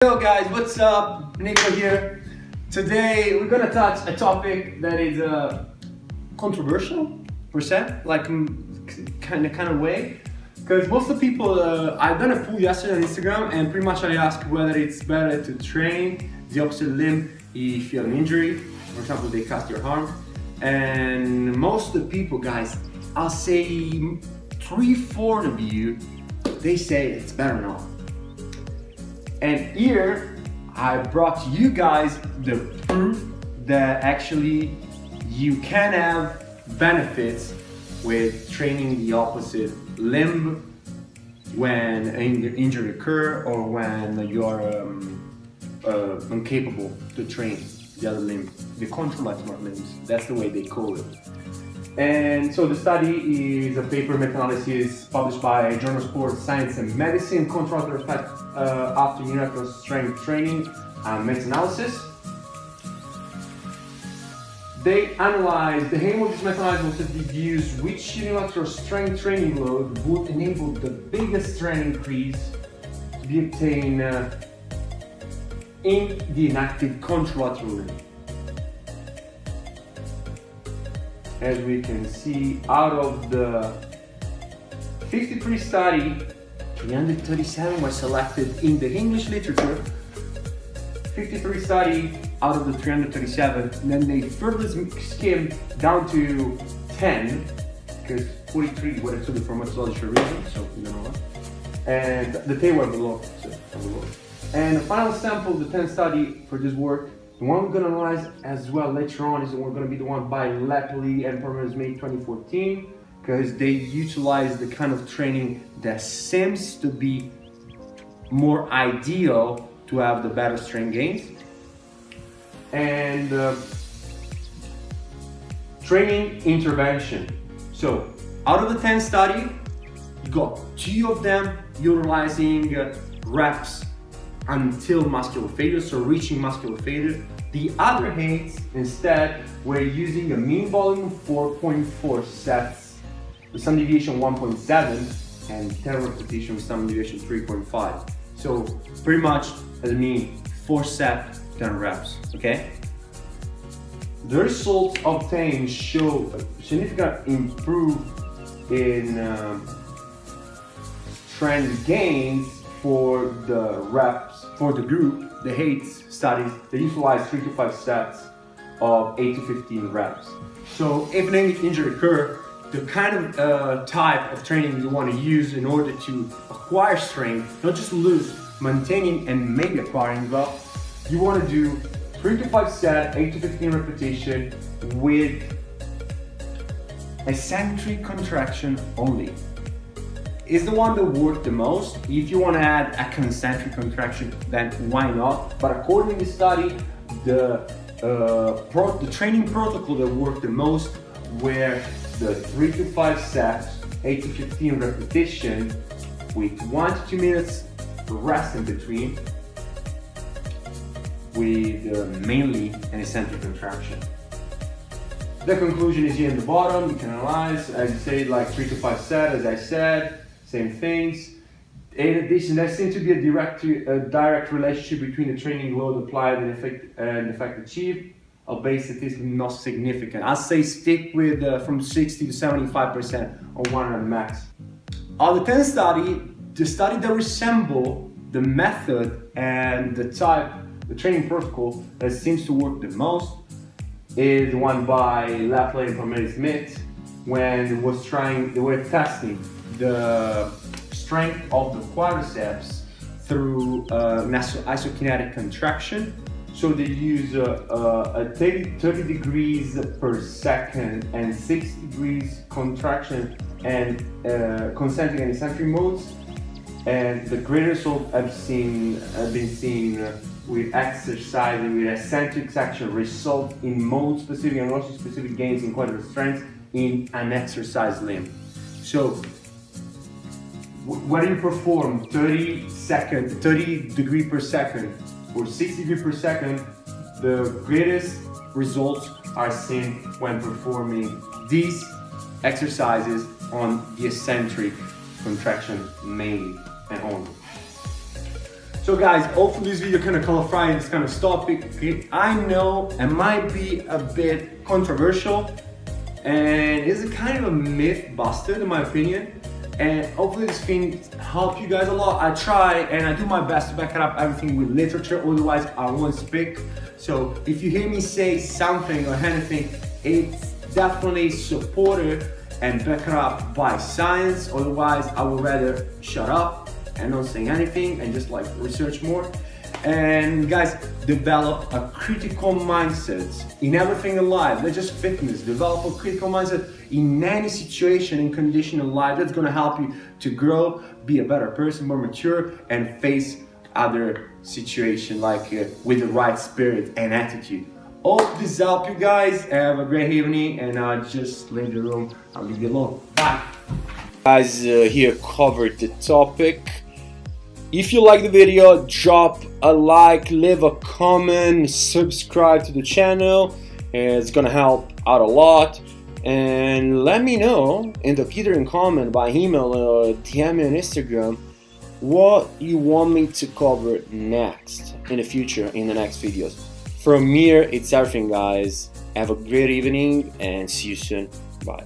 Yo guys, what's up? Nico here. Today we're gonna touch a topic that is controversial, per se, like kind of way. Because most of the people, I've done a poll yesterday on Instagram, and pretty much I asked whether it's better to train the opposite limb if you have an injury. For example, they cut your arm, and most of the people, guys, I'll say 3/4 of you, they say it's better not. And here I brought you guys the proof that actually you can have benefits with training the opposite limb when an injury occurs or when you're incapable to train the other limb, the contralateral limbs. That's the way they call it. And so the study is a paper meta-analysis published by Journal Sports Science and Medicine, contralateral effect after unilateral strength training, meta-analysis. They analyzed, the aim of this meta-analysis was to deduce which unilateral strength training load would enable the biggest strength increase to be obtained in the inactive contralateral limb. As we can see, out of the 53 study, 337 were selected in the English literature. 53 study out of the 337, and then they further skimmed down to 10, because 43 were excluded for methodological reasons, so you don't know what. And the table were below, And the final sample of the 10 study for this work, the one we're going to analyze as well later on is going to be the one by Lepley and Permez May 2014, because they utilize the kind of training that seems to be more ideal to have the better strength gains. And training intervention. So out of the 10 study, you got 2 of them utilizing reps until muscular failure, so reaching muscular failure. The other 8 instead were using a mean volume of 4.4 sets with some deviation 1.7 and 10 repetition with some deviation 3.5. So pretty much as a mean 4 sets, 10 reps, okay? The results obtained show a significant improvement in strength gains for the reps, for the group, the 8 studies, they utilize 3 to 5 sets of 8 to 15 reps. So if an injury occurs, the kind of type of training you want to use in order to acquire strength, not just lose, maintaining and maybe acquiring well, you want to do 3 to 5 sets, 8 to 15 repetition with eccentric contraction only. Is the one that worked the most. If you want to add a concentric contraction, then why not? But according to the study, the training protocol that worked the most were the 3 to 5 sets, 8 to 15 repetition with 1 to 2 minutes rest in between, with mainly an eccentric contraction. The conclusion is here in the bottom. You can analyze, as you say, like 3 to 5 sets, as I said. Same things. In addition, there seems to be a direct relationship between the training load applied and effect achieved, albeit statistically not significant. I'd say stick with from 60 to 75% on 100 max. Of the 10 study, the study that resemble the method and the type, the training protocol that seems to work the most is the one by Lepley and Permez Smith, when they were testing the strength of the quadriceps through isokinetic contraction. So they use a 30 degrees per second and 60 degrees contraction and concentric and eccentric modes. And the great results have been seen with exercise with eccentric section result in mode specific and also specific gains in quadriceps strength in an exercise limb. So whether you perform 30 degree per second or 60 degree per second, the greatest results are seen when performing these exercises on the eccentric contraction mainly and only. So guys, hopefully this video kind of clarifies this kind of topic. I know it might be a bit controversial and it's a kind of a myth busted in my opinion. And hopefully this thing helped you guys a lot. I try and I do my best to back it up everything with literature, otherwise I won't speak. So if you hear me say something or anything, it's definitely supported and backed up by science, otherwise I would rather shut up and not say anything and just like research more. And guys, develop a critical mindset in everything in life, not just fitness. Develop a critical mindset in any situation and condition in life. That's gonna help you to grow, be a better person, more mature, and face other situations like with the right spirit and attitude. Hope this helped you guys. Have a great evening, and I'll just leave the room. I'll leave you alone. Bye. Guys, here covered the topic. If you like the video, drop a like, leave a comment, subscribe to the channel. It's gonna help out a lot. And let me know either in comment, by email, or DM me on Instagram what you want me to cover next in the future, in the next videos. From here, it's everything, guys. Have a great evening and see you soon. Bye.